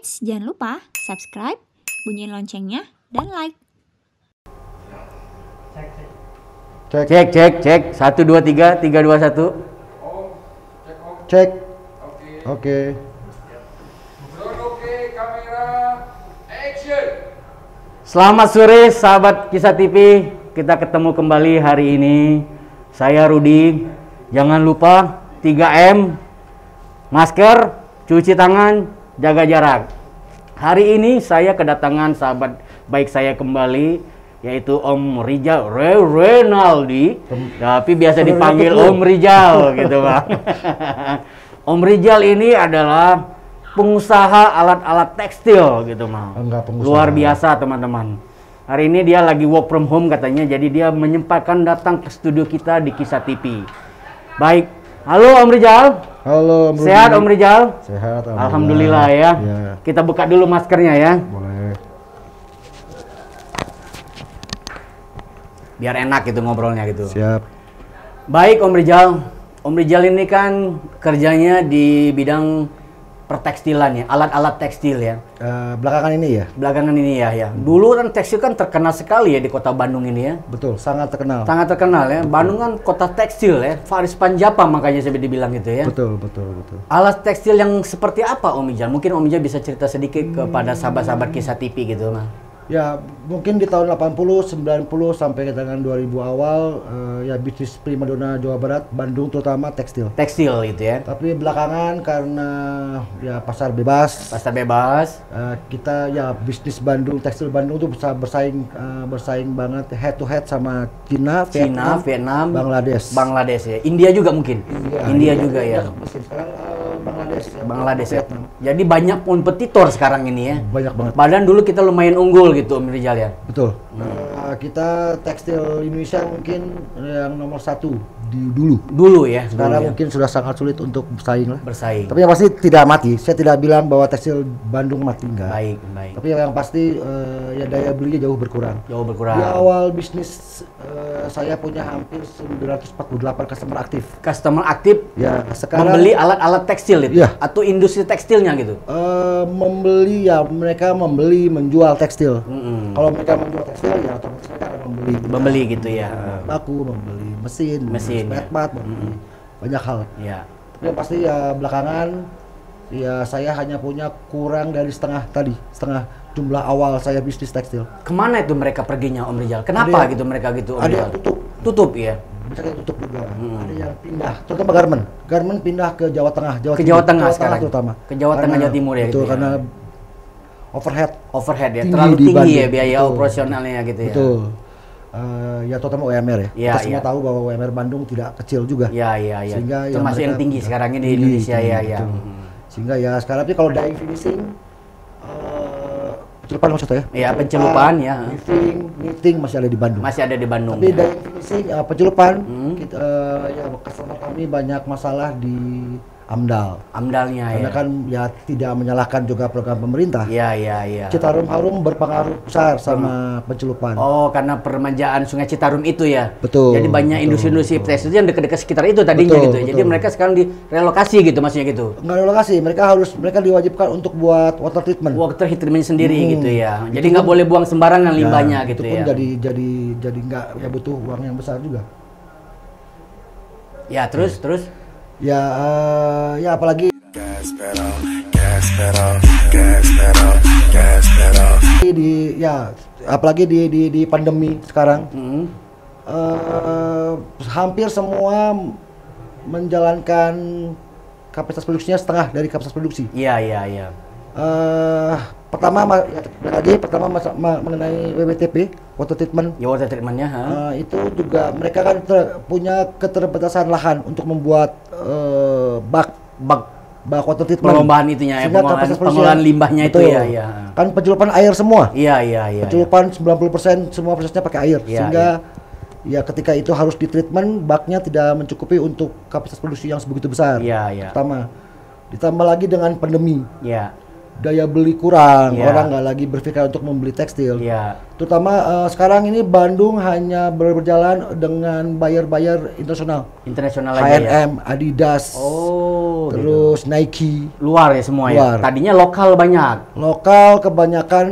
Eits, jangan lupa subscribe, bunyiin loncengnya, dan like. Cek. 1, 2, 3, 3, 2, 1. Cek. Oke. Oke, kamera, action. Selamat sore sahabat Kisah TV. Kita ketemu kembali hari ini. Saya Rudi. Jangan lupa 3M, masker, cuci tangan, jaga jarak. Hari ini saya kedatangan sahabat baik saya kembali, yaitu Om Rijal Renaldi, tapi biasa dipanggil Om Rijal gitu Bang. Om Rijal ini adalah pengusaha alat-alat tekstil gitu Bang. Enggak pengusaha. Luar biasa teman-teman. Hari ini dia lagi work from home katanya, jadi dia menyempatkan datang ke studio kita di Kisah TV. Baik, halo Om Rijal. Halo Om Rudi. Sehat Om Rijal? Sehat, Alhamdulillah ya. Kita buka dulu maskernya ya. Boleh. Biar enak gitu ngobrolnya gitu. Siap. Baik Om Rijal. Om Rijal ini kan kerjanya di bidang pertekstilan ya, alat-alat tekstil ya. Belakangan ini ya? Belakangan ini ya. Dulu kan tekstil kan terkenal sekali ya di kota Bandung ini ya. Betul, sangat terkenal. Sangat terkenal ya. Bandung kan kota tekstil ya. Faris Panjapa makanya saya dibilang gitu ya. Betul. Alat tekstil yang seperti apa Om Rijal? Mungkin Om Rijal bisa cerita sedikit kepada sahabat-sahabat Kisah TV gitu Mas. Ya, mungkin di tahun 80, 90 sampai ke tangan 2000 awal ya bisnis primadona Jawa Barat, Bandung terutama tekstil. Tekstil gitu ya. Tapi belakangan karena ya pasar bebas, kita ya bisnis Bandung, tekstil Bandung tuh bisa bersaing banget head to head sama Cina, Vietnam, Bangladesh ya. India juga mungkin. India juga ya. Sekarang Bangladesh ya. Jadi banyak kompetitor sekarang ini ya. Banyak banget. Padahal dulu kita lumayan unggul gitu Om Rijal ya. Betul. Kita tekstil Indonesia mungkin yang nomor 1 dulu ya. Sekarang dulu, mungkin sudah sangat sulit untuk bersaing lah. Bersaing. Tapi yang pasti tidak mati. Saya tidak bilang bahwa tekstil Bandung mati, enggak. Baik. Tapi yang pasti ya daya belinya jauh berkurang. Di awal bisnis saya punya hampir 948 customer aktif. Ya, sekarang membeli alat-alat tekstil itu ya. Atau industri tekstilnya gitu. Mereka membeli menjual tekstil. Kalau mereka menjual tekstil ya otomatis mereka akan membeli gitu ya. Baku, membeli mesin spare banyak hal. Ya. Tapi yang pasti ya belakangan ya saya hanya punya kurang dari setengah jumlah awal saya bisnis tekstil. Kemana itu mereka perginya Om Rijal? Kenapa gitu mereka gitu Om Rijal? Ada yang tutup ya. Bisa tutup juga. Ada yang pindah, terutama garment pindah ke Jawa Tengah, Jawa Tengah sekarang terutama. Ke Jawa Tengah, Jawa Timur ya. Betul, gitu karena ya. overhead ya, terlalu tinggi ya biaya betul. operasionalnya gitu ya. Betul. Ya terutama UMR ya. Kita semua tahu bahwa UMR Bandung tidak kecil juga. Iya. Sehingga termasuk yang tinggi sekarang ini di Indonesia ya. Sehingga ya sekarang tapi kalau dyeing finishing pencelupan maksudnya ya? Iya, pencelupan ya. Knitting masih ada di Bandung. Masih ada di Bandung. Tapi dyeing finishing pencelupan kita ya customer kami banyak masalah di AMDAL-nya ya. Karena kan ya tidak menyalahkan juga program pemerintah. Iya. Citarum Harum berpengaruh besar sama pencelupan. Oh, karena peremajaan Sungai Citarum itu ya. Betul. Jadi banyak industri-industri tekstil yang dekat-dekat sekitar itu tadinya gitu. Jadi mereka sekarang direlokasi gitu maksudnya gitu. Enggak relokasi, mereka diwajibkan untuk buat water treatment. Water treatment sendiri gitu ya. Jadi nggak boleh buang sembarangan limbahnya gitu ya. Itu pun jadi nggak ya butuh uang yang besar juga. Ya, terus Ya apalagi apalagi di pandemi sekarang hampir semua menjalankan kapasitas produksinya setengah dari kapasitas produksi. Iya. Pertama mengenai WWTP, water treatment. Ya, water treatmentnya. Itu juga mereka kan punya keterbatasan lahan untuk membuat bak water treatment. Perlombaan itunya ya, pengolahan limbahnya itu ya. Kan pencelupan air semua. Iya. Pencelupan 90% semua prosesnya pakai air. Sehingga ya ketika itu harus di treatment, baknya tidak mencukupi untuk kapasitas produksi yang sebegitu besar. Iya. Pertama. Ditambah lagi dengan pandemi. Iya. Daya beli kurang, orang nggak lagi berpikir untuk membeli tekstil. Terutama sekarang ini Bandung hanya berjalan dengan buyer internasional. H&M, Adidas, terus Nike. Luar ya semua Luar. ya. Tadinya lokal banyak. Lokal kebanyakan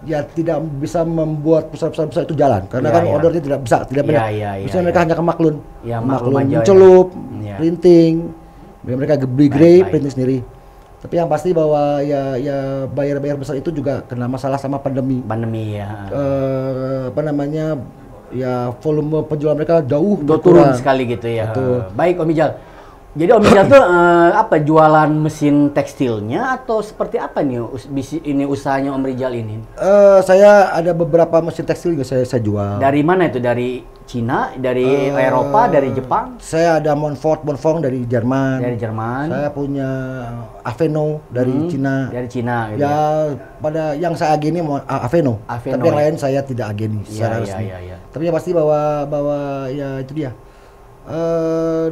ya tidak bisa membuat perusahaan besar itu jalan karena kan ordernya tidak banyak. Misalnya mereka hanya ke Maklun, mencelup, printing, mereka beli grey, printing sendiri. Tapi yang pasti bahwa ya buyer besar itu juga kena masalah sama pandemi. Pandemi ya. Apa namanya? Ya volume penjualan mereka jauh turun sekali gitu ya. Betul. Baik Om Ijal. Jadi Om Ijal tuh apa jualan mesin tekstilnya atau seperti apa nih ini usahanya Om Rijal ini? Saya ada beberapa mesin tekstil juga saya jual. Dari mana itu? Dari Cina, dari Eropa, dari Jepang? Saya ada Montfort dari Jerman. Dari Jerman. Saya punya Aveno dari Cina. Dari Cina. Gitu ya pada yang saya ageni Aveno. Tapi yang lain saya tidak ageni secara resmi. Tapi yang pasti bahwa ya itu dia.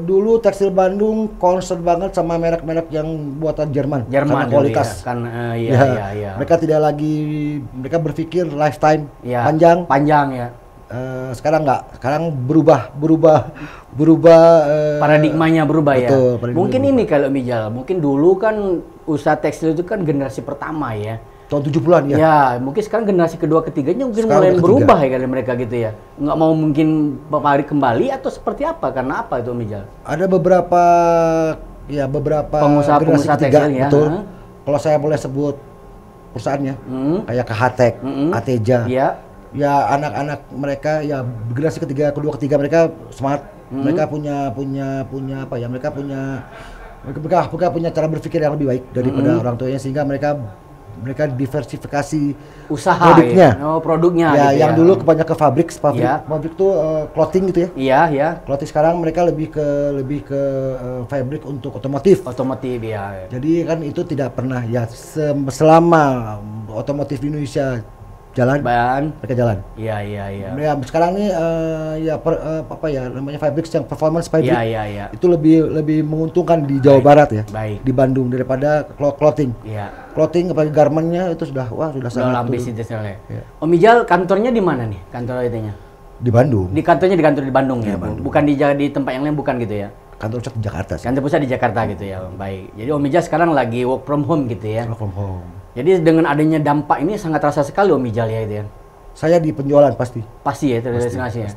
Dulu tekstil Bandung concern banget sama merek-merek yang buatan Jerman karena kualitas. Ya. Mereka tidak lagi, mereka berpikir lifetime panjang ya. Sekarang enggak, sekarang berubah paradigmanya berubah betul, ya. Mungkin ini kalau Mijal, mungkin dulu kan usaha tekstil itu kan generasi pertama ya. Tahun 70-an ya. Ya, mungkin sekarang generasi kedua ketiganya mungkin mulai berubah ya kali mereka gitu ya. Nggak mau mungkin pabrik kembali atau seperti apa? Karena apa itu Mijal? Ada beberapa pengusaha tekstil ya. Betul. Kalau saya boleh sebut perusahaannya kayak KHTek, Ateja. Ya anak-anak mereka ya generasi kedua ketiga mereka smart. Mereka punya apa ya? Mereka punya cara berpikir yang lebih baik daripada orang tuanya sehingga mereka diversifikasi usaha produknya. Produknya ya, gitu yang dulu banyak ke pabrik tuh clothing gitu ya. Iya. Clothing sekarang mereka lebih ke fabric untuk otomotif ya. Jadi kan itu tidak pernah ya selama otomotif di Indonesia jalan, mereka jalan. Iya. Ya, sekarang nih namanya fabric yang performance fabric. Iya. Itu lebih menguntungkan di Jawa Barat ya. Baik. Di Bandung daripada clothing. Iya. Clothing apalagi garmentnya itu sudah sangat lampis intensional ya. Om Ijal kantornya di mana nih? Kantor itunya? Di Bandung. Kantornya di Bandung ya. Bandung. Bukan di tempat yang lain bukan gitu ya. Kantor pusat di Jakarta sih. Kantor pusat di Jakarta gitu ya. Baik. Jadi Om Ijal sekarang lagi work from home gitu ya. Work from home. Jadi dengan adanya dampak ini sangat terasa sekali Om Ijal ya itu ya. Saya di penjualan pasti. Pasti ya terdestinasi ya.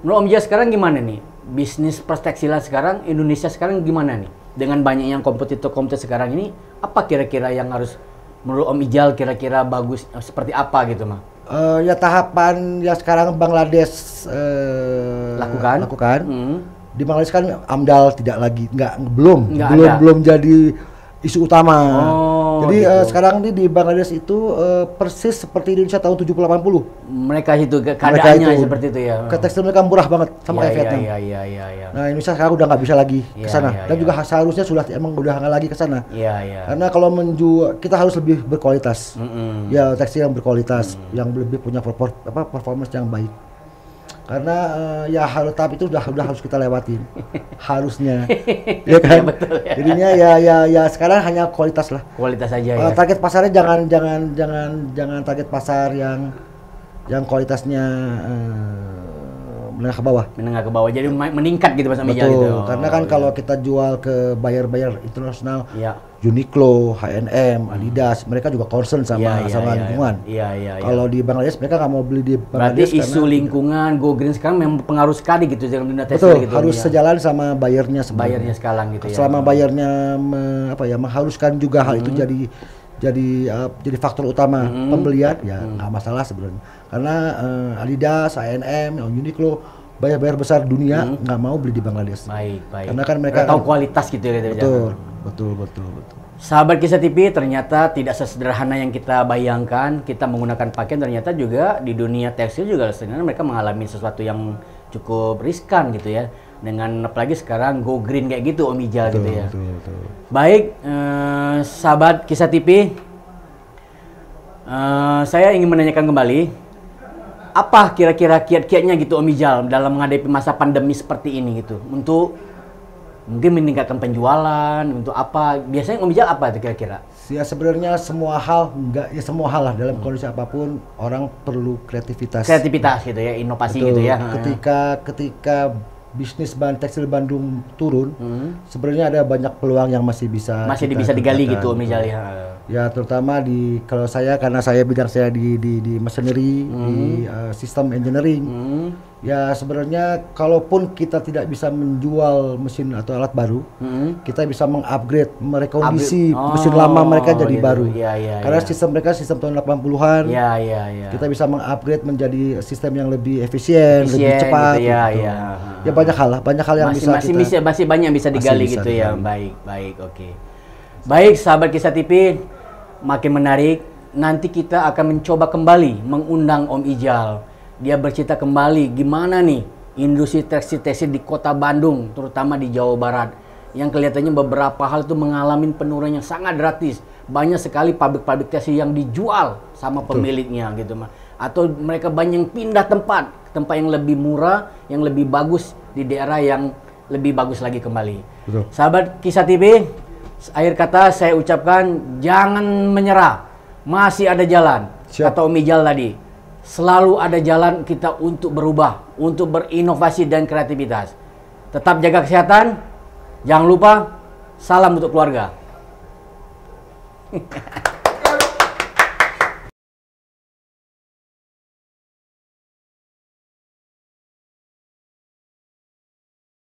Menurut Om Ijal sekarang gimana nih? Bisnis perstekstilan sekarang Indonesia sekarang gimana nih? Dengan banyak yang kompetitor sekarang ini, apa kira-kira yang harus menurut Om Ijal kira-kira bagus seperti apa gitu mah? Ya tahapan ya sekarang Bangladesh lakukan. Di Bangladesh kan AMDAL belum jadi isu utama. Jadi gitu. Sekarang di Bangladesh itu persis seperti Indonesia tahun 70-80. Mereka itu keadaannya seperti itu ya. Ke tekstil mereka murah banget sama kayak Vietnam. Iya. Nah Indonesia sekarang udah nggak bisa lagi ke sana. Dan juga seharusnya udah nggak lagi ke sana. Iya. Karena kalau menjual kita harus lebih berkualitas. Ya tekstil yang berkualitas, yang lebih punya performance yang baik. Karena tahap itu udah harus kita lewatin. Harusnya. Ya kan? Betul, ya. Jadinya ya sekarang hanya kualitas lah. Kualitas aja ya. Target pasarnya jangan target pasar yang kualitasnya menengah ke bawah. Jadi meningkat gitu Mas Ijal gitu. gitu. Karena kan kalau kita jual ke buyer internasional, Uniqlo, H&M, Adidas, mereka juga concern sama lingkungan. Iya. Kalau di Bangladesh mereka nggak mau beli di Bangladesh. Berarti isu lingkungan, go green sekarang memang pengaruh sekali gitu dalam dunia tekstil gitu. Harus sejalan sama bayarnya sebenarnya. Bayarnya sekarang gitu ya. Selama bayarnya mengharuskan juga hal itu jadi faktor utama pembelian ya nggak masalah sebenarnya. Karena Adidas, H&M, Uniqlo bayar besar dunia nggak mau beli di Bangladesh. Baik. Karena kan mereka tahu kualitas gitu ya. Betul. Sahabat Kisah TV, ternyata tidak sesederhana yang kita bayangkan. Kita menggunakan pakaian ternyata juga di dunia tekstil juga sebenarnya mereka mengalami sesuatu yang cukup riskan gitu ya. Dengan apalagi sekarang go green kayak gitu Om Ijal gitu ya. Betul. Baik, sahabat Kisah TV, saya ingin menanyakan kembali, apa kira-kira kiat-kiatnya gitu Om Ijal dalam menghadapi masa pandemi seperti ini gitu, untuk mungkin meningkatkan penjualan, untuk apa? Biasanya Om Ijal apa itu kira-kira? Ya sebenarnya semua hal lah dalam kondisi apapun orang perlu kreativitas. Kreativitas gitu ya, inovasi gitu ya. Ketika bisnis bahan tekstil Bandung turun, sebenarnya ada banyak peluang yang masih bisa digali gitu, Om Ijal ya. Ya terutama kalau saya karena bidang saya di machinery, di sistem engineering. Ya sebenarnya kalaupun kita tidak bisa menjual mesin atau alat baru, kita bisa mengupgrade, merekondisi mesin lama mereka jadi baru. Karena sistem mereka sistem tahun 80-an. Kita bisa mengupgrade menjadi sistem yang lebih efisien, lebih cepat. Gitu, ya banyak hal yang masih banyak bisa digali gitu ya. Baik, oke. Baik, sahabat Kisah TV, makin menarik. Nanti kita akan mencoba kembali mengundang Om Ijal. Dia bercerita kembali gimana nih industri tekstil di kota Bandung, terutama di Jawa Barat, yang kelihatannya beberapa hal itu mengalami penurunan yang sangat drastis. Banyak sekali pabrik-pabrik tekstil yang dijual sama pemiliknya gitu mah. Atau mereka banyak yang pindah tempat yang lebih murah, yang lebih bagus di daerah yang lebih bagus lagi kembali. Betul. Sahabat Kisah TV, akhir kata saya ucapkan jangan menyerah. Masih ada jalan. Siap. Kata Om Ijal tadi. Selalu ada jalan kita untuk berubah, untuk berinovasi dan kreativitas. Tetap jaga kesehatan. Jangan lupa, salam untuk keluarga.